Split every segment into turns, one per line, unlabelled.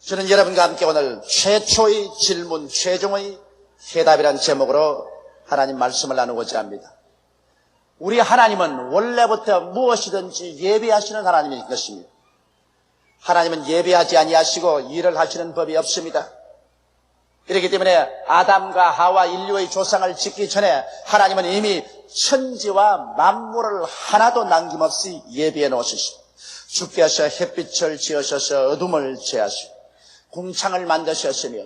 저는 여러분과 함께 오늘 최초의 질문, 최종의 해답이라는 제목으로 하나님 말씀을 나누고자 합니다. 우리 하나님은 원래부터 무엇이든지 예비하시는 하나님인 것입니다. 하나님은 예비하지 아니하시고 일을 하시는 법이 없습니다. 이렇기 때문에 아담과 하와 인류의 조상을 짓기 전에 하나님은 이미 천지와 만물을 하나도 남김없이 예비해 놓으셨습니다. 주께서 햇빛을 지으셔서 어둠을 제하시고 궁창을 만드셨으며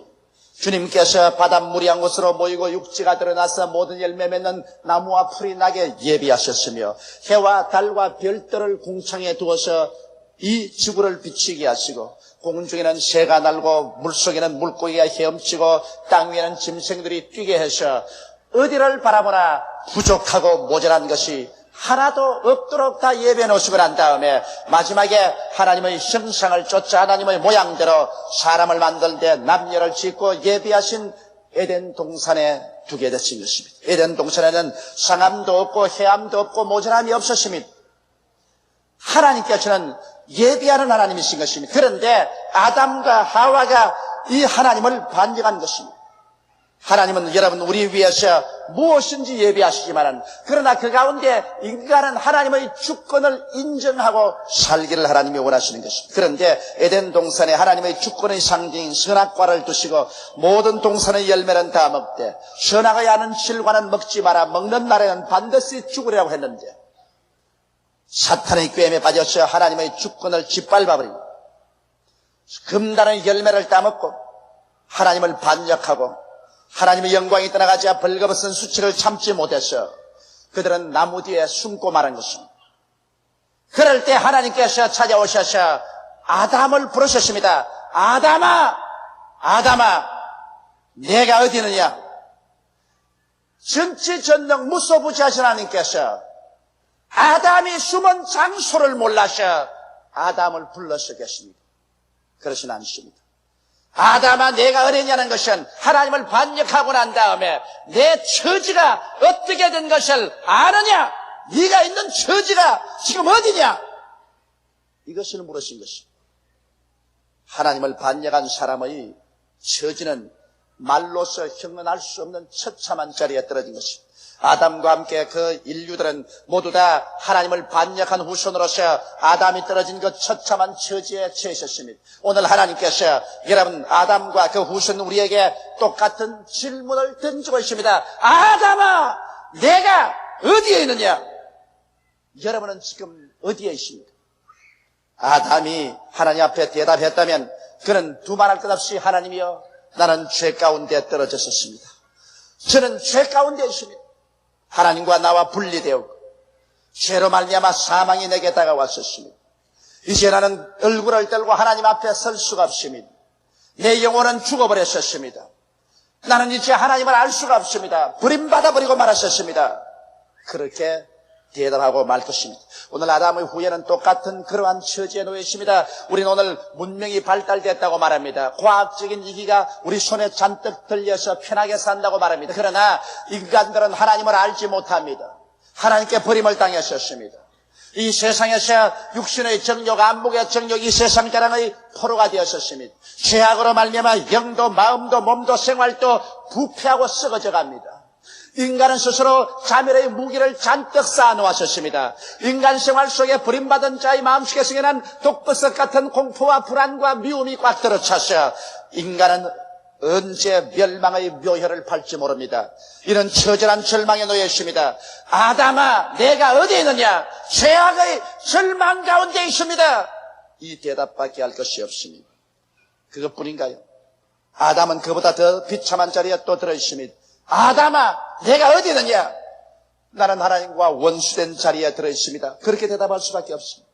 주님께서 바닷물이 한 곳으로 모이고 육지가 드러나서 모든 열매 맺는 나무와 풀이 나게 예비하셨으며 해와 달과 별들을 궁창에 두어서 이 지구를 비치게 하시고 공중에는 새가 날고 물속에는 물고기가 헤엄치고 땅 위에는 짐승들이 뛰게 하셔 어디를 바라보나 부족하고 모자란 것이 하나도 없도록 다 예배해 놓으시고 난 다음에 마지막에 하나님의 형상을 쫓아 하나님의 모양대로 사람을 만들 때 남녀를 짓고 예비하신 에덴 동산에 두게 되신 것입니다. 에덴 동산에는 상함도 없고 해함도 없고 모자람이 없었습니다. 하나님께서는 예비하는 하나님이신 것입니다. 그런데 아담과 하와가 이 하나님을 반역한 것입니다. 하나님은 여러분 우리 위해서 무엇인지 예비하시지만 그러나 그 가운데 인간은 하나님의 주권을 인정하고 살기를 하나님이 원하시는 것입니다. 그런데 에덴 동산에 하나님의 주권의 상징인 선악과를 두시고 모든 동산의 열매는 다 먹되 선악의 아는 실과는 먹지 마라 먹는 날에는 반드시 죽으리라고 했는데 사탄의 꾀임에 빠져서 하나님의 주권을 짓밟아버리고 금단의 열매를 따먹고 하나님을 반역하고 하나님의 영광이 떠나가자 벌거벗은 수치를 참지 못해서 그들은 나무 뒤에 숨고 말한 것입니다. 그럴 때 하나님께서 찾아오셔서 아담을 부르셨습니다. 아담아, 아담아, 내가 어디 있느냐? 전지전능 무소부지하신 하나님께서 아담이 숨은 장소를 몰라서 아담을 불러서 계십니다. 그러진 않습니다. 아담아 내가 어디냐는 것은 하나님을 반역하고 난 다음에 내 처지가 어떻게 된 것을 아느냐? 네가 있는 처지가 지금 어디냐? 이것을 물으신 것입니다. 하나님을 반역한 사람의 처지는 말로서 형언할 수 없는 처참한 자리에 떨어진 것입니다. 아담과 함께 그 인류들은 모두 다 하나님을 반역한 후손으로서 아담이 떨어진 그 처참한 처지에 처했습니다. 오늘 하나님께서 여러분 아담과 그 후손 우리에게 똑같은 질문을 던지고 있습니다. 아담아, 내가 어디에 있느냐? 여러분은 지금 어디에 있습니까? 아담이 하나님 앞에 대답했다면 그는 두말할 것 없이 하나님이여 나는 죄 가운데 떨어졌었습니다. 저는 죄 가운데 있습니다. 하나님과 나와 분리되었고 죄로 말미암아 사망이 내게 다가왔었습니다. 이제 나는 얼굴을 들고 하나님 앞에 설 수가 없습니다. 내 영혼은 죽어버렸었습니다. 나는 이제 하나님을 알 수가 없습니다. 버림받아버리고 말았었습니다. 그렇게 대답하고 말 것입니다. 오늘 아담의 후예는 똑같은 그러한 처지에 놓여 있습니다. 우리는 오늘 문명이 발달됐다고 말합니다. 과학적인 이기가 우리 손에 잔뜩 들려서 편하게 산다고 말합니다. 그러나 인간들은 하나님을 알지 못합니다. 하나님께 버림을 당했었습니다. 이 세상에서 육신의 정욕, 안목의 정욕, 이 세상 자랑의 포로가 되었었습니다. 죄악으로 말미암아 영도 마음도 몸도 생활도 부패하고 썩어져 갑니다. 인간은 스스로 자멸의 무기를 잔뜩 쌓아놓았었습니다. 인간 생활 속에 버림받은 자의 마음속에 생겨난 독버섯 같은 공포와 불안과 미움이 꽉 들어차서 인간은 언제 멸망의 묘혈을 팔지 모릅니다. 이런 처절한 절망에 놓여 있습니다. 아담아, 내가 어디에 있느냐? 죄악의 절망 가운데 있습니다. 이 대답밖에 할 것이 없습니다. 그것뿐인가요? 아담은 그보다 더 비참한 자리에 또 들어있습니다. 아담아, 내가 어디 있느냐? 나는 하나님과 원수된 자리에 들어있습니다. 그렇게 대답할 수밖에 없습니다.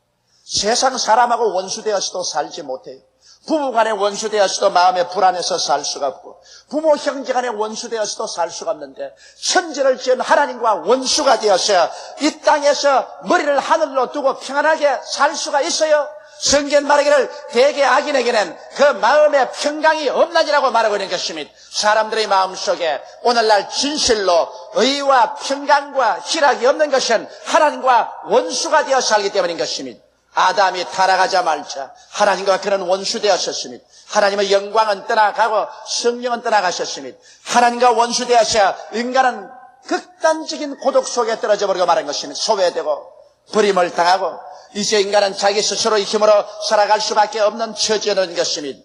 세상 사람하고 원수되어서도 살지 못해요. 부부간에 원수되어서도 마음에 불안해서 살 수가 없고 부모 형제간에 원수되어서도 살 수가 없는데 천지를 지은 하나님과 원수가 되어서 이 땅에서 머리를 하늘로 두고 평안하게 살 수가 있어요? 성경 말하기를 대개 악인에게는 그 마음의 평강이 없나니라고 말하고 있는 것입니다. 사람들의 마음속에 오늘날 진실로 의와 평강과 희락이 없는 것은 하나님과 원수가 되어 살기 때문인 것입니다. 아담이 타락하자마자 하나님과 그는 원수되었었습니다. 하나님의 영광은 떠나가고 성령은 떠나가셨습니다. 하나님과 원수되어서 인간은 극단적인 고독 속에 떨어져 버리고 말한 것입니다. 소외되고 버림을 당하고 이제 인간은 자기 스스로의 힘으로 살아갈 수밖에 없는 처지에 놓인 것입니다.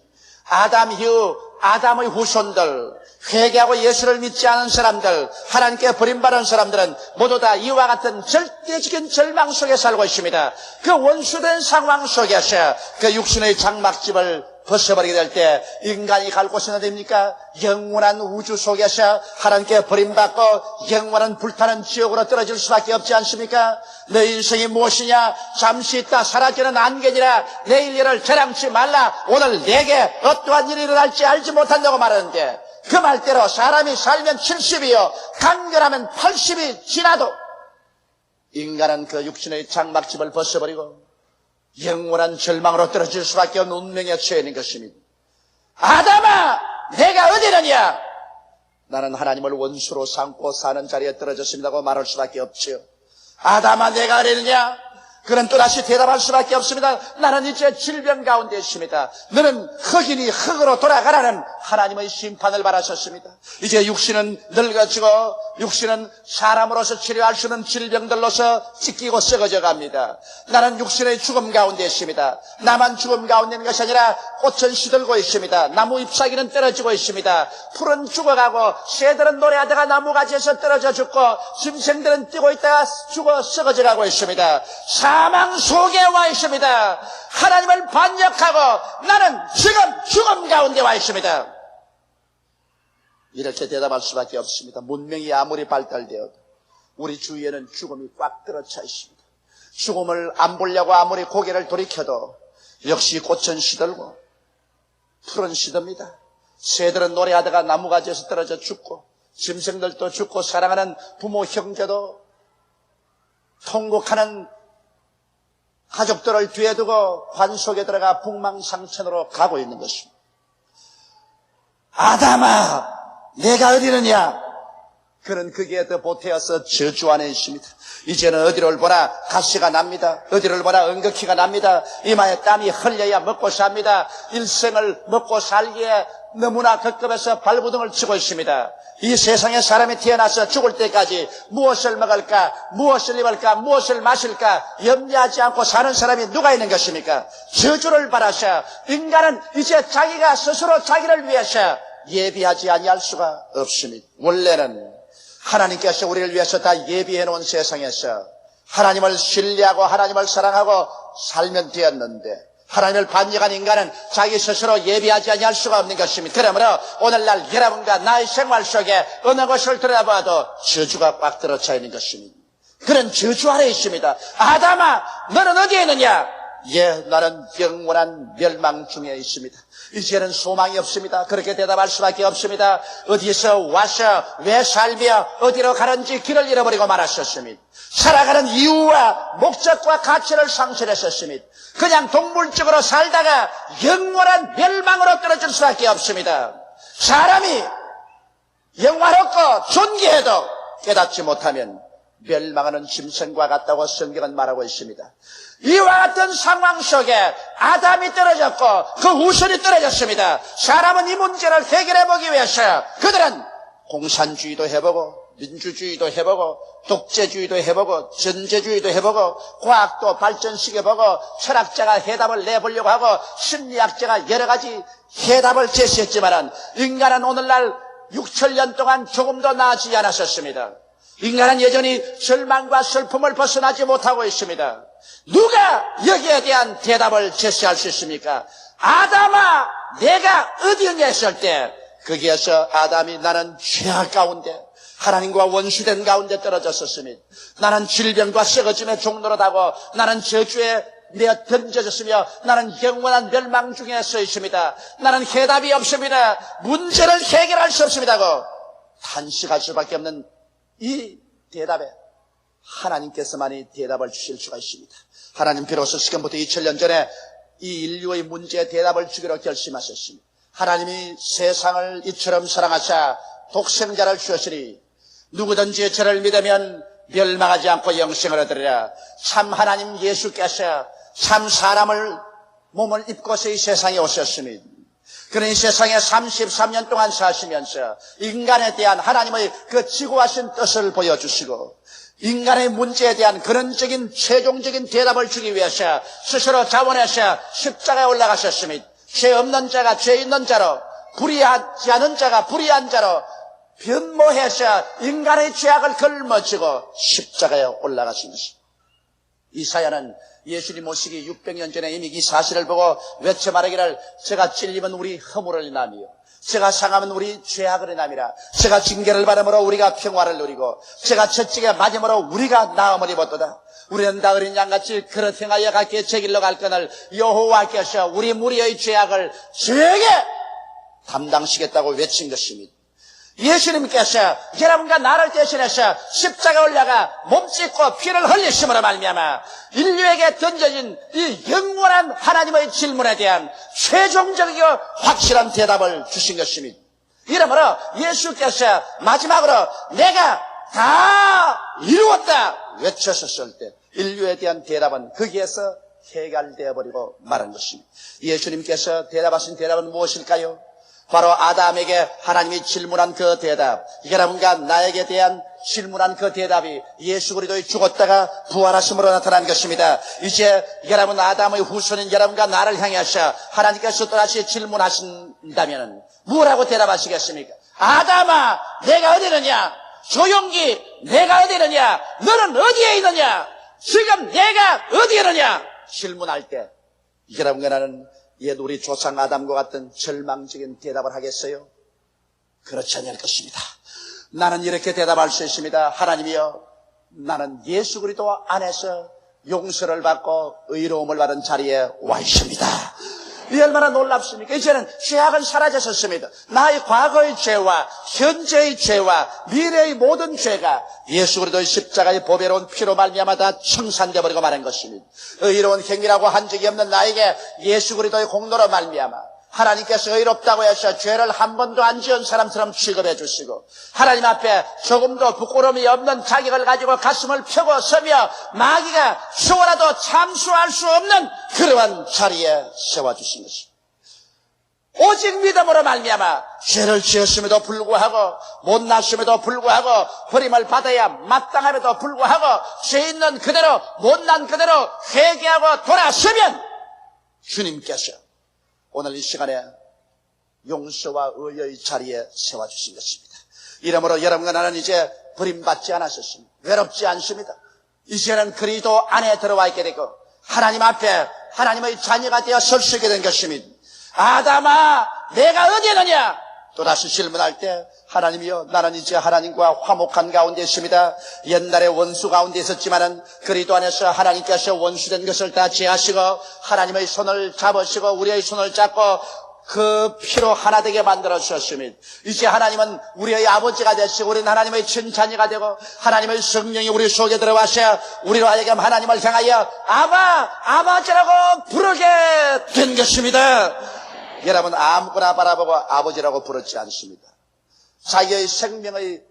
아담 이후 아담의 후손들, 회개하고 예수를 믿지 않은 사람들, 하나님께 버림받은 사람들은 모두 다 이와 같은 절대적인 절망 속에 살고 있습니다. 그 원수된 상황 속에서 그 육신의 장막집을 벗어버리게 될 때 인간이 갈 곳은 어디입니까? 영원한 우주 속에서 하나님께 버림받고 영원한 불타는 지옥으로 떨어질 수밖에 없지 않습니까? 내 인생이 무엇이냐? 잠시 있다 사라지는 안개니라. 내일 일을 저랑치 말라. 오늘 내게 어떠한 일이 일어날지 알지 못한다고 말하는데 그 말대로 사람이 살면 70이요 간결하면 80이 지나도 인간은 그 육신의 장막집을 벗어버리고 영원한 절망으로 떨어질 수밖에 없는 운명에 처해 있는 것입니다. 아담아, 내가 어디 있느냐? 나는 하나님을 원수로 삼고 사는 자리에 떨어졌습니다고 말할 수밖에 없지요. 아담아, 내가 어디 있느냐? 그는 또다시 대답할 수밖에 없습니다. 나는 이제 질병 가운데 있습니다. 너는 흙이니 흙으로 돌아가라는 하나님의 심판을 받으셨습니다. 이제 육신은 늙어지고 육신은 사람으로서 치료할 수 있는 질병들로서 찢기고 썩어져 갑니다. 나는 육신의 죽음 가운데 있습니다. 나만 죽음 가운데 있는 것이 아니라 꽃은 시들고 있습니다. 나무 잎사귀는 떨어지고 있습니다. 풀은 죽어가고 새들은 노래하다가 나무가지에서 떨어져 죽고 짐승들은 뛰고 있다가 죽어 썩어져 가고 있습니다. 사망 속에 와 있습니다. 하나님을 반역하고 나는 지금 죽음 가운데 와 있습니다. 이렇게 대답할 수밖에 없습니다. 문명이 아무리 발달되어도 우리 주위에는 죽음이 꽉 들어차 있습니다. 죽음을 안 보려고 아무리 고개를 돌이켜도 역시 꽃은 시들고 풀은 시듭니다. 새들은 노래하다가 나무가지에서 떨어져 죽고 짐승들도 죽고 사랑하는 부모 형제도 통곡하는 가족들을 뒤에 두고 관 속에 들어가 북망상천으로 가고 있는 것입니다. 아담아, 내가 어디 있느냐? 그는 거기에 더 보태어서 저주 안에 있습니다. 이제는 어디를 보나 가시가 납니다. 어디를 보나 응급기가 납니다. 이마에 땀이 흘려야 먹고 삽니다. 일생을 먹고 살기에 너무나 급급해서 발부둥을 치고 있습니다. 이 세상에 사람이 태어나서 죽을 때까지 무엇을 먹을까, 무엇을 입을까, 무엇을 마실까 염려하지 않고 사는 사람이 누가 있는 것입니까? 저주를 받아서 인간은 이제 자기가 스스로 자기를 위해서 예비하지 아니할 수가 없습니다. 원래는 하나님께서 우리를 위해서 다 예비해 놓은 세상에서 하나님을 신뢰하고 하나님을 사랑하고 살면 되었는데 하나님을 반역한 인간은 자기 스스로 예비하지 아니할 수가 없는 것입니다. 그러므로 오늘날 여러분과 나의 생활 속에 어느 것을 들여다봐도 저주가 꽉 들어차 있는 것입니다. 그런 저주 아래 있습니다. 아담아, 너는 어디에 있느냐? 예, 나는 영원한 멸망 중에 있습니다. 이제는 소망이 없습니다. 그렇게 대답할 수밖에 없습니다. 어디서 와서 왜 살며 어디로 가는지 길을 잃어버리고 말았었습니다. 살아가는 이유와 목적과 가치를 상실했었습니다. 그냥 동물적으로 살다가 영원한 멸망으로 떨어질 수밖에 없습니다. 사람이 영화롭고 존귀해도 깨닫지 못하면 멸망하는 짐승과 같다고 성경은 말하고 있습니다. 이와 같은 상황 속에 아담이 떨어졌고 그 후손이 떨어졌습니다. 사람은 이 문제를 해결해보기 위해서 그들은 공산주의도 해보고 민주주의도 해보고 독재주의도 해보고 전제주의도 해보고 과학도 발전시켜보고 철학자가 해답을 내보려고 하고 심리학자가 여러 가지 해답을 제시했지만 인간은 오늘날 6천년 동안 조금도 나아지지 않았었습니다. 인간은 여전히 절망과 슬픔을 벗어나지 못하고 있습니다. 누가 여기에 대한 대답을 제시할 수 있습니까? 아담아, 내가 어디였냐 했을 때 거기에서 아담이 나는 죄악 가운데 하나님과 원수된 가운데 떨어졌었습니다. 나는 질병과 썩어짐의 종로로다고 나는 저주에 내어 던져졌으며 나는 영원한 멸망 중에 서 있습니다. 나는 해답이 없습니다. 문제를 해결할 수 없습니다고 탄식할 수밖에 없는 이 대답에 하나님께서만이 대답을 주실 수가 있습니다. 하나님 비로소 지금부터 2000년 전에 이 인류의 문제에 대답을 주기로 결심하셨습니다. 하나님이 세상을 이처럼 사랑하사 독생자를 주셨으니 누구든지 저를 믿으면 멸망하지 않고 영생을 얻으리라. 참 하나님 예수께서 참 사람을 몸을 입고서 이 세상에 오셨습니다. 그런 이 세상에 33년 동안 사시면서 인간에 대한 하나님의 그 지고하신 뜻을 보여주시고 인간의 문제에 대한 근원적인 최종적인 대답을 주기 위해서 스스로 자원해서 십자가에 올라가셨습니다. 죄 없는 자가 죄 있는 자로, 불의하지 않은 자가 불의한 자로 변모해서 인간의 죄악을 걸머지고 십자가에 올라가신 것입니다. 이 사연은 예수님 오시기 600년 전에 이미 이 사실을 보고 외쳐 말하기를 제가 찔리면 우리 허물을 인하며 제가 상하면 우리 죄악을 인함이라. 제가 징계를 받음으로 우리가 평화를 누리고 제가 채찍에 맞음으로 우리가 나음을 입었도다. 우리는 다 어린 양같이 그릇 행하여 각기 제 길로 갈 거늘 여호와께서 우리 무리의 죄악을 저에게 담당시겠다고 외친 것입니다. 예수님께서 여러분과 나를 대신해서 십자가에 올라가 몸짓고 피를 흘리심으로 말미암아 인류에게 던져진 이 영원한 하나님의 질문에 대한 최종적이고 확실한 대답을 주신 것입니다. 이러므로 예수께서 마지막으로 내가 다 이루었다 외쳤었을 때 인류에 대한 대답은 거기에서 해결되어 버리고 말한 것입니다. 예수님께서 대답하신 대답은 무엇일까요? 바로 아담에게 하나님이 질문한 그 대답, 여러분과 나에게 대한 질문한 그 대답이 예수 그리스도의 죽었다가 부활하심으로 나타난 것입니다. 이제 여러분 아담의 후손인 여러분과 나를 향해서 하나님께서 또다시 질문하신다면 뭐라고 대답하시겠습니까? 아담아, 내가 어디 있느냐? 조용기, 내가 어디 있느냐? 너는 어디에 있느냐? 지금 내가 어디에 있느냐? 질문할 때 여러분과 나는 옛 우리 조상 아담과 같은 절망적인 대답을 하겠어요? 그렇지 않을 것입니다. 나는 이렇게 대답할 수 있습니다. 하나님이여, 나는 예수 그리스도 안에서 용서를 받고 의로움을 받은 자리에 와 있습니다. 이 얼마나 놀랍습니까? 이제는 죄악은 사라졌습니다. 나의 과거의 죄와 현재의 죄와 미래의 모든 죄가 예수 그리스도의 십자가의 보배로운 피로 말미암아 다 청산되어 버리고 마는 것입니다. 의로운 행위라고 한 적이 없는 나에게 예수 그리스도의 공로로 말미암아 하나님께서 의롭다고 해서 죄를 한 번도 안 지은 사람처럼 취급해 주시고 하나님 앞에 조금도 부끄러움이 없는 자격을 가지고 가슴을 펴고 서며 마귀가 수월라도 참수할 수 없는 그러한 자리에 세워주신 것입니다. 오직 믿음으로 말미암아 죄를 지었음에도 불구하고 못났음에도 불구하고 버림을 받아야 마땅함에도 불구하고 죄 있는 그대로 못난 그대로 회개하고 돌아서면 주님께서 오늘 이 시간에 용서와 의의 자리에 세워주신 것입니다. 이러므로 여러분과 나는 이제 버림받지 않았습니다. 외롭지 않습니다. 이제는 그리스도 안에 들어와 있게 되고 하나님 앞에 하나님의 자녀가 되어 설 수 있게 된 것입니다. 아담아, 내가 어디 있느냐? 또다시 질문할 때 하나님이여, 나는 이제 하나님과 화목한 가운데 있습니다. 옛날에 원수 가운데 있었지만은 그리스도 안에서 하나님께서 원수된 것을 다 제하시고 하나님의 손을 잡으시고 우리의 손을 잡고 그 피로 하나 되게 만들어 주셨습니다. 이제 하나님은 우리의 아버지가 되시고 우리는 하나님의 친자녀가 되고 하나님의 성령이 우리 속에 들어와서 우리로 하여금 하나님을 향하여 아버지라고 부르게 된 것입니다. 여러분 아무거나 바라보고 아버지라고 부르지 않습니다. 자기의 생명의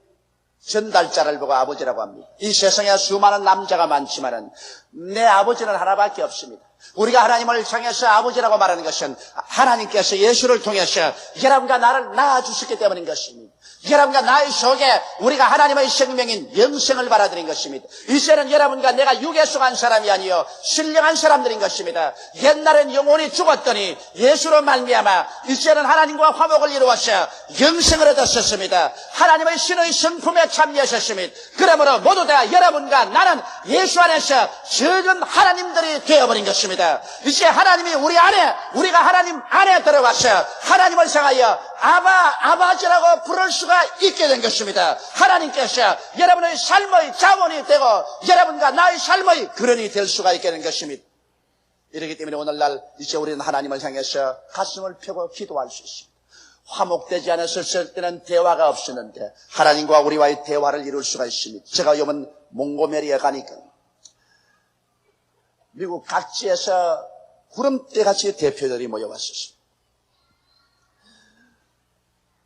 전달자를 보고 아버지라고 합니다. 이 세상에 수많은 남자가 많지만은 내 아버지는 하나밖에 없습니다. 우리가 하나님을 향해서 아버지라고 말하는 것은 하나님께서 예수를 통해서 여러분과 나를 낳아주셨기 때문인 것입니다. 여러분과 나의 속에 우리가 하나님의 생명인 영생을 받아들인 것입니다. 이제는 여러분과 내가 육에 속한 사람이 아니요 신령한 사람들인 것입니다. 옛날엔 영혼이 죽었더니 예수로 말미암아 이제는 하나님과 화목을 이루어서 영생을 얻었습니다. 하나님의 신의 성품에 참여하셨습니다. 그러므로 모두 다 여러분과 나는 예수 안에서 적은 하나님들이 되어버린 것입니다. 이제 하나님이 우리 안에, 우리가 하나님 안에 들어가서 하나님을 향하여 아버지라고 부를 수가 있게 된 것입니다. 하나님께서 여러분의 삶의 자원이 되고 여러분과 나의 삶의 근원이 될 수가 있게 된 것입니다. 이렇기 때문에 오늘날 이제 우리는 하나님을 향해서 가슴을 펴고 기도할 수 있습니다. 화목되지 않았을 때는 대화가 없었는데 하나님과 우리와의 대화를 이룰 수가 있습니다. 제가 요번 몽고메리에 가니까 미국 각지에서 구름대같이 대표들이 모여왔었습니다.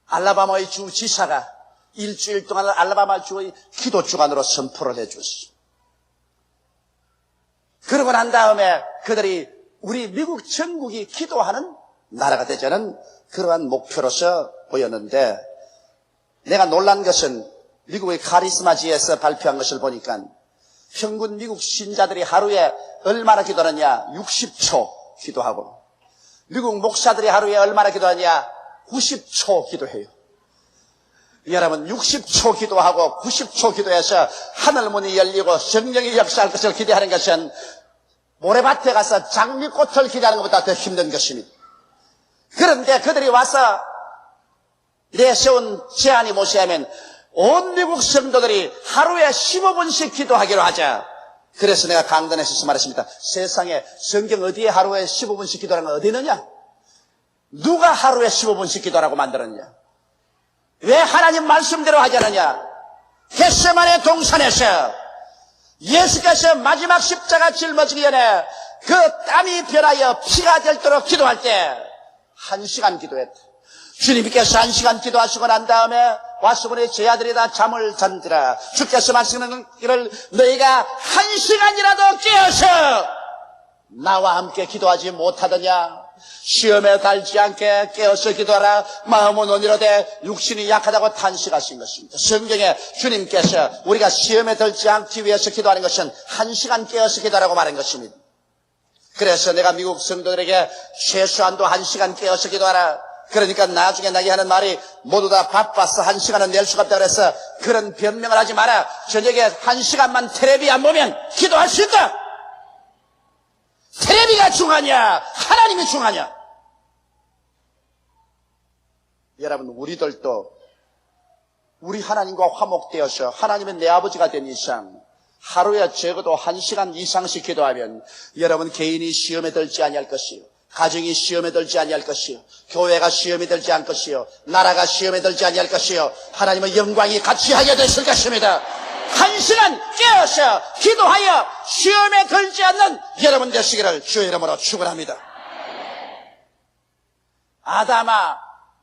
알라바마의 주 지사가 일주일 동안 알라바마 주의 기도 주간으로 선포를 해주었습니다. 그러고 난 다음에 그들이 우리 미국 전국이 기도하는 나라가 되자는 그러한 목표로서 보였는데, 내가 놀란 것은 미국의 카리스마지에서 발표한 것을 보니까 평균 미국 신자들이 하루에 얼마나 기도하느냐? 60초 기도하고, 미국 목사들이 하루에 얼마나 기도하느냐? 90초 기도해요. 여러분, 60초 기도하고 90초 기도해서 하늘문이 열리고 성령이 역사할 것을 기대하는 것은 모래밭에 가서 장미꽃을 기대하는 것보다 더 힘든 것입니다. 그런데 그들이 와서 내세운 제안이 무엇이냐면, 온 미국 성도들이 하루에 15분씩 기도하기로 하자. 그래서 내가 강단에서 말했습니다. 세상에 성경 어디에 하루에 15분씩 기도하는 건 어디 있느냐? 누가 하루에 15분씩 기도하라고 만들었냐? 왜 하나님 말씀대로 하지 않느냐? 겟세마네 동산에서 예수께서 마지막 십자가 짊어지기 전에 그 땀이 변하여 피가 될도록 기도할 때 1시간 기도했다. 주님께서 1시간 기도하시고 난 다음에 와서 우리 제 아들이 다 잠을 잔지라. 주께서 말씀하시기를 너희가 1시간이라도 깨어서 나와 함께 기도하지 못하더냐? 시험에 달지 않게 깨어서 기도하라. 마음은 온이로되 육신이 약하다고 탄식하신 것입니다. 성경에 주님께서 우리가 시험에 들지 않기 위해서 기도하는 것은 1시간 깨어서 기도하라고 말한 것입니다. 그래서 내가 미국 성도들에게 최소한도 1시간 깨어서 기도하라. 그러니까 나중에 나게 하는 말이 모두 다 바빠서 1시간은 낼 수가 없다 그래서 그런 변명을 하지 마라. 저녁에 1시간만 텔레비 안 보면 기도할 수 있다. 텔레비가 중요하냐? 하나님이 중요하냐? 여러분, 우리들도 우리 하나님과 화목되어서 하나님은 내 아버지가 된 이상 하루에 적어도 1시간 이상씩 기도하면 여러분 개인이 시험에 들지 아니할 것이요, 가정이 시험에 들지 아니할 것이요, 교회가 시험에 들지 않을 것이요, 나라가 시험에 들지 아니할 것이요, 하나님의 영광이 같이 하게 되실 것입니다. 1시간 깨어서 기도하여 시험에 들지 않는 여러분 되시기를 주의 이름으로 축원합니다. 아담아,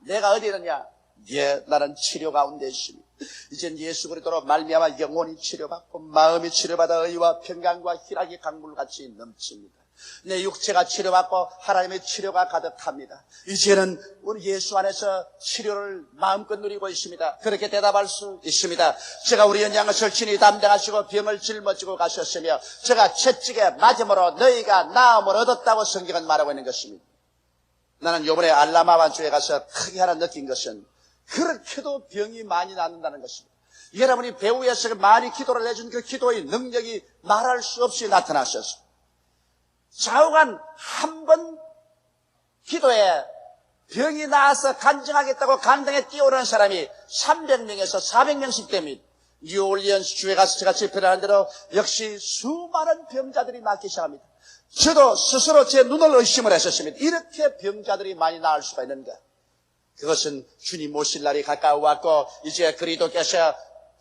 내가 어디 있느냐? 예, 나는 치료 가운데 있습니다. 이젠 예수 그리스도로 말미암아 영혼이 치료받고 마음이 치료받아 의와 평강과 희락이 강물같이 넘칩니다. 내 육체가 치료받고 하나님의 치료가 가득합니다. 이제는 우리 예수 안에서 치료를 마음껏 누리고 있습니다. 그렇게 대답할 수 있습니다. 제가 우리 연약한 절친이 담당하시고 병을 짊어지고 가셨으며 제가 채찍에 맞음으로 너희가 나음을 얻었다고 성경은 말하고 있는 것입니다. 나는 요번에 알라마반주에 가서 크게 하나 느낀 것은 그렇게도 병이 많이 낫는다는 것입니다. 여러분이 배후에서 많이 기도를 해준 그 기도의 능력이 말할 수 없이 나타나셔서 좌우간 한 번 기도에 병이 나아서 간증하겠다고 강당에 뛰어오르는 사람이 300명에서 400명씩 됩니다. 뉴올리언스 주에 가서 제가 집회를 하는 대로 역시 수많은 병자들이 낫기 시작합니다. 저도 스스로 제 눈을 의심을 했었습니다. 이렇게 병자들이 많이 나을 수가 있는가? 그것은 주님 오실 날이 가까워왔고 이제 그리스도께서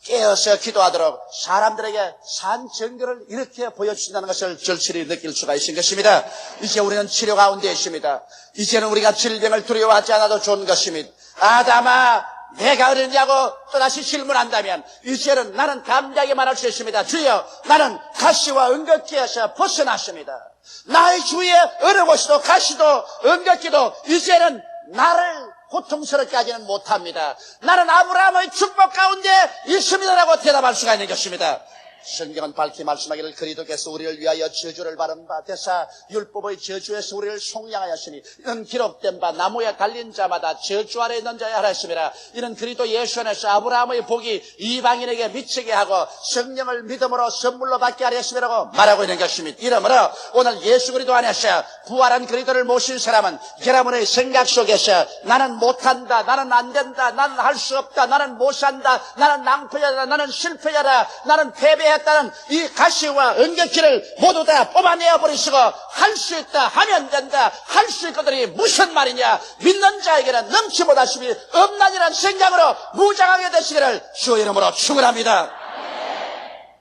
깨어서 기도하도록 사람들에게 산 증거를 이렇게 보여주신다는 것을 절실히 느낄 수가 있는 것입니다. 이제 우리는 치료 가운데 있습니다. 이제는 우리가 질병을 두려워하지 않아도 좋은 것입니다. 아담아, 내가 어디냐고 또다시 질문한다면 이제는 나는 담대하게 말할 수 있습니다. 주여, 나는 가시와 은극기에서 벗어났습니다. 나의 주위에 어느 곳이도 가시도 은극기도 이제는 나를 고통스럽게 하지는 못합니다. 나는 아브라함의 축복 가운데 있습니다라고 대답할 수가 있는 것입니다. 성경은 밝히 말씀하기를 그리스도께서 우리를 위하여 저주를 받은 바 되사 율법의 저주에서 우리를 속량하였으니 이는 기록된 바 나무에 달린 자마다 저주 아래 있는 자야 하라 했습니다. 이는 그리스도 예수 안에서 아브라함의 복이 이방인에게 미치게 하고 성령을 믿음으로 선물로 받게 하려 했음이라고 말하고 있는 것입니다. 이러므로 오늘 예수 그리스도 안에서 부활한 그리스도를 모신 사람은 여러분의 생각 속에서 나는 못한다, 나는 안된다, 나는 할 수 없다, 나는 못산다, 나는 낭패자다, 나는 실패자다, 나는 패배했다는 이 가시와 은격기를 모두 다 뽑아내어 버리시고 할 수 있다, 하면 된다, 할 수 있거든이 무슨 말이냐? 믿는 자에게는 넘치 못하심이 없나니라는 생각으로 무장하게 되시기를 주의 이름으로 축원합니다.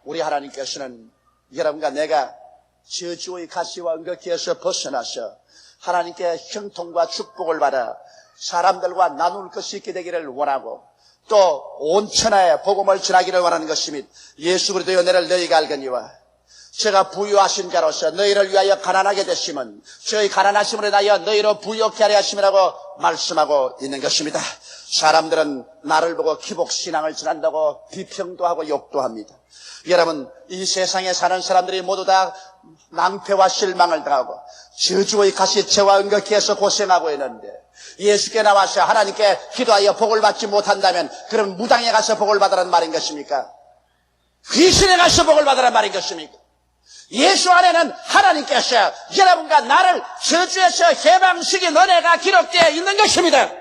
우리 하나님께서는 여러분과 내가 저주의 가시와 은격기에서 벗어나서 하나님께 형통과 축복을 받아 사람들과 나눌 것이 있게 되기를 원하고 또 온 천하에 복음을 전하기를 원하는 것입니다. 예수 그리스도의 은혜를 너희가 알거니와 제가 부유하신 자로서 너희를 위하여 가난하게 되심은 저희 가난하심을 인하여 너희로 부유케 하려 하심이라고 말씀하고 있는 것입니다. 사람들은 나를 보고 기복신앙을 지난다고 비평도 하고 욕도 합니다. 여러분, 이 세상에 사는 사람들이 모두 다 낭패와 실망을 당하고 저주의 가시체와 응격해서 고생하고 있는데 예수께 나와서 하나님께 기도하여 복을 받지 못한다면 그럼 무당에 가서 복을 받으라는 말인 것입니까? 귀신에 가서 복을 받으라는 말인 것입니까? 예수 안에는 하나님께서 여러분과 나를 저주에서 해방시킨 은혜가 기록되어 있는 것입니다.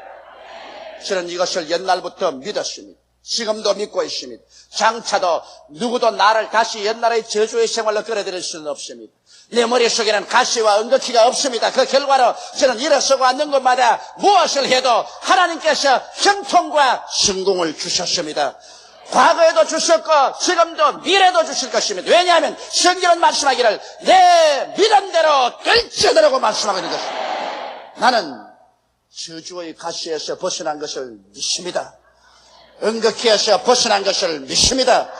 저는 이것을 옛날부터 믿었습니다. 지금도 믿고 있습니다. 장차도 누구도 나를 다시 옛날의 저주의 생활로 끌어들일 수는 없습니다. 내 머릿속에는 가시와 응급기가 없습니다. 그 결과로 저는 일어서고 앉는 곳마다 무엇을 해도 하나님께서 형통과 성공을 주셨습니다. 과거에도 주셨고 지금도 미래도 주실 것입니다. 왜냐하면 성경은 말씀하기를 내 믿음대로 될지어다라고 말씀하고 있는 것입니다. 나는 저주의 가시에서 벗어난 것을 믿습니다. 응급기에서 벗어난 것을 믿습니다.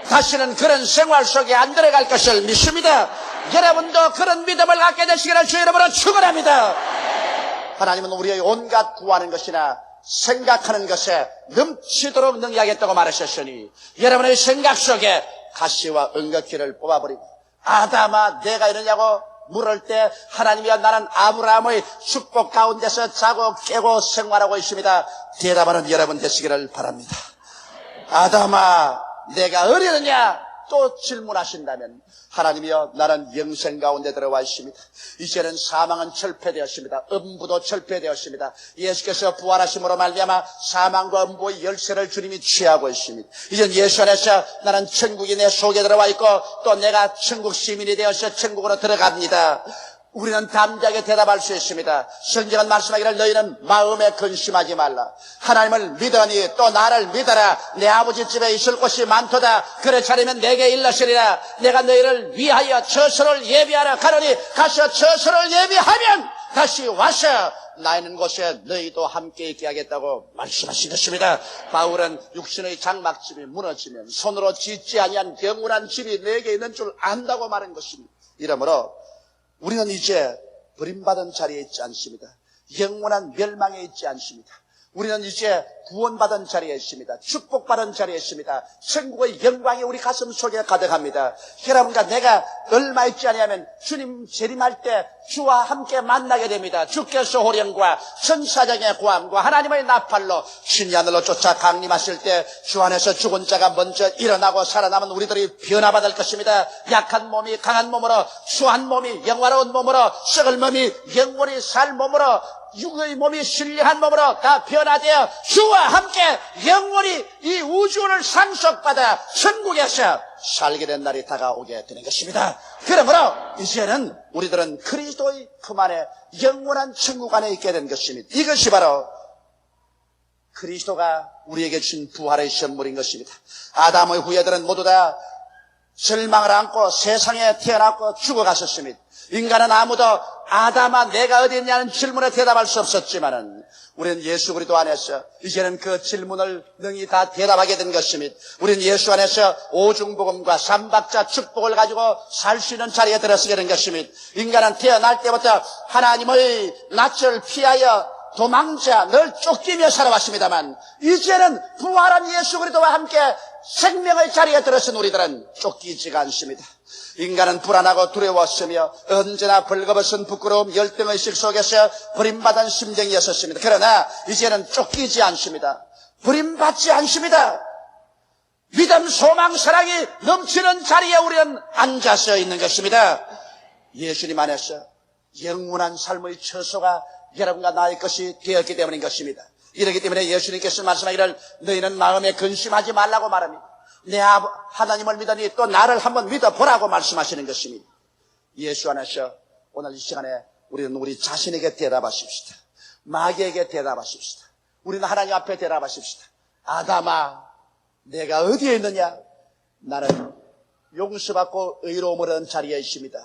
다시는 그런 생활 속에 안 들어갈 것을 믿습니다. 여러분도 그런 믿음을 갖게 되시기를 주의 이름으로 축원합니다. 하나님은 우리의 온갖 구하는 것이나 생각하는 것에 넘치도록 능력하겠다고 말하셨으니 여러분의 생각 속에 가시와 응급기를 뽑아버리고 아담아 내가 이러냐고 물을 때 하나님이여 나는 아브라함의 축복 가운데서 자고 깨고 생활하고 있습니다. 대답하는 여러분 되시기를 바랍니다. 아담아 내가 어리느냐 또 질문하신다면 하나님이여 나는 영생 가운데 들어와 있습니다. 이제는 사망은 철폐되었습니다. 음부도 철폐되었습니다. 예수께서 부활하심으로 말미암아 사망과 음부의 열쇠를 주님이 취하고 있습니다. 이젠 예수 안에서 나는 천국이 내 속에 들어와 있고 또 내가 천국 시민이 되어서 천국으로 들어갑니다. 우리는 담대하게 대답할 수 있습니다. 성경은 말씀하기를 너희는 마음에 근심하지 말라. 하나님을 믿으니 또 나를 믿어라. 내 아버지 집에 있을 곳이 많도다. 그렇지 않으면 내게 일러시리라. 내가 너희를 위하여 처소를 예비하러 가노니 가서 처소를 예비하면 다시 와서 나 있는 곳에 너희도 함께 있게 하겠다고 말씀하신 것입니다. 바울은 육신의 장막집이 무너지면 손으로 짓지 아니한 경운한 집이 내게 있는 줄 안다고 말한 것입니다. 이러므로 우리는 이제 버림받은 자리에 있지 않습니다. 영원한 멸망에 있지 않습니다. 우리는 이제 구원받은 자리에 있습니다. 축복받은 자리에 있습니다. 천국의 영광이 우리 가슴 속에 가득합니다. 여러분과 내가 얼마 있지 않냐면 주님 재림할 때 주와 함께 만나게 됩니다. 주께서 호령과 천사장의 고함과 하나님의 나팔로 신이 하늘로 쫓아 강림하실 때 주 안에서 죽은 자가 먼저 일어나고 살아남은 우리들이 변화받을 것입니다. 약한 몸이 강한 몸으로, 수한 몸이 영화로운 몸으로, 썩을 몸이 영원히 살 몸으로, 육의 몸이 신령한 몸으로 다 변화되어 주와 함께 영원히 이 우주를 상속받아 천국에서 살게 된 날이 다가오게 되는 것입니다. 그러므로 이제는 우리들은 그리스도의 품 안에 영원한 천국 안에 있게 된 것입니다. 이것이 바로 그리스도가 우리에게 주신 부활의 선물인 것입니다. 아담의 후예들은 모두 다 절망을 안고 세상에 태어났고 죽어갔었습니다. 인간은 아무도 아담아 내가 어디 있냐는 질문에 대답할 수 없었지만은 우리는 예수 그리스도 안에서 이제는 그 질문을 능히 다 대답하게 된 것입니다. 우리는 예수 안에서 오중복음과 삼박자 축복을 가지고 살 수 있는 자리에 들어서게 된 것입니다. 인간은 태어날 때부터 하나님의 낯을 피하여 도망자 늘 쫓기며 살아왔습니다만 이제는 부활한 예수 그리스도와 함께 생명의 자리에 들어선 우리들은 쫓기지가 않습니다. 인간은 불안하고 두려웠으며 언제나 벌거벗은 부끄러움 열등의식 속에서 버림받은 심정이었습니다. 그러나 이제는 쫓기지 않습니다. 버림받지 않습니다. 믿음, 소망, 사랑이 넘치는 자리에 우리는 앉아서 있는 것입니다. 예수님 안에서 영원한 삶의 처소가 여러분과 나의 것이 되었기 때문인 것입니다. 이렇기 때문에 예수님께서 말씀하기를 너희는 마음에 근심하지 말라고 말합니다. 내 하나님을 믿으니 또 나를 한번 믿어보라고 말씀하시는 것입니다. 예수 안에서 오늘 이 시간에 우리는 우리 자신에게 대답하십시다. 마귀에게 대답하십시다. 우리는 하나님 앞에 대답하십시다. 아담아 내가 어디에 있느냐? 나는 용서받고 의로움을 얻은 자리에 있습니다.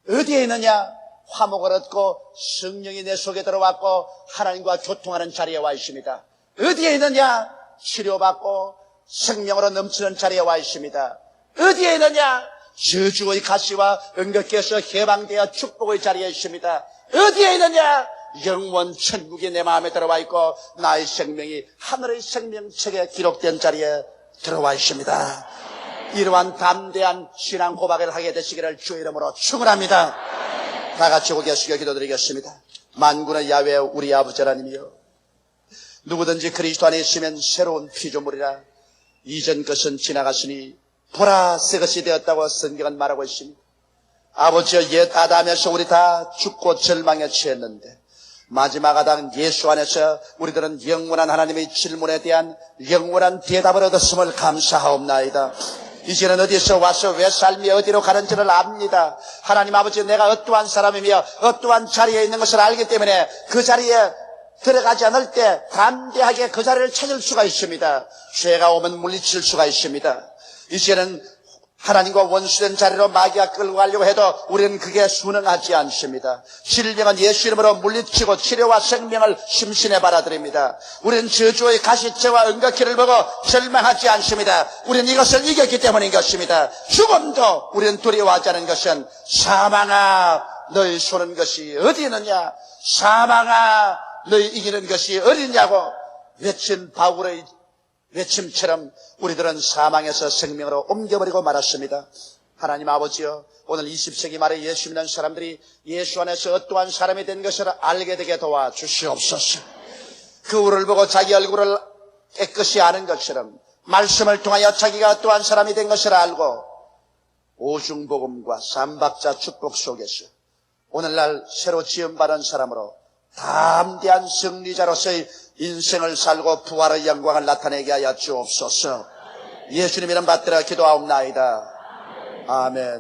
어디에 있느냐? 화목을 얻고 성령이 내 속에 들어왔고 하나님과 교통하는 자리에 와 있습니다. 어디에 있느냐? 치료받고 생명으로 넘치는 자리에 와 있습니다. 어디에 있느냐? 저주의 가시와 은극에서 해방되어 축복의 자리에 있습니다. 어디에 있느냐? 영원 천국이 내 마음에 들어와 있고 나의 생명이 하늘의 생명책에 기록된 자리에 들어와 있습니다. 이러한 담대한 신앙 고백을 하게 되시기를 주의 이름으로 축원합니다. 다 같이 고개 숙여 기도드리겠습니다. 만군의 야훼 우리 아버지 하나님이여, 누구든지 그리스도 안에 있으면 새로운 피조물이라. 이전 것은 지나갔으니 보라 새 것이 되었다고 성경은 말하고 있습니다. 아버지여, 옛 아담에서 우리 다 죽고 절망에 처했는데 마지막 아담 예수 안에서 우리들은 영원한 하나님의 질문에 대한 영원한 대답을 얻었음을 감사하옵나이다. 이제는 어디서 와서 왜 삶이 어디로 가는지를 압니다. 하나님 아버지, 내가 어떠한 사람이며 어떠한 자리에 있는 것을 알기 때문에 그 자리에 들어가지 않을 때 담대하게 그 자리를 찾을 수가 있습니다. 죄가 오면 물리칠 수가 있습니다. 이제는 하나님과 원수된 자리로 마귀가 끌고 가려고 해도 우리는 그게 순응하지 않습니다. 질병은 예수 이름으로 물리치고 치료와 생명을 심신에 받아들입니다. 우리는 저주의 가시체와 은각기를 보고 절망하지 않습니다. 우리는 이것을 이겼기 때문인 것입니다. 죽음도 우리는 두려워하지 않은 것은 사망아 너희 쏘는 것이 어디 있느냐, 사망아 너희 이기는 것이 어디냐고 외친 바울의 외침처럼 우리들은 사망에서 생명으로 옮겨버리고 말았습니다. 하나님 아버지여, 오늘 20세기 말에 예수 믿는 사람들이 예수 안에서 어떠한 사람이 된 것을 알게 되게 도와주시옵소서. 그울을 보고 자기 얼굴을 깨끗이 아는 것처럼 말씀을 통하여 자기가 어떠한 사람이 된 것을 알고 오중복음과 삼박자 축복 속에서 오늘날 새로 지음받은 사람으로 담대한 승리자로서의 인생을 살고 부활의 영광을 나타내게 하여 주옵소서. 예수님 이름 받들어 기도하옵나이다. 아멘.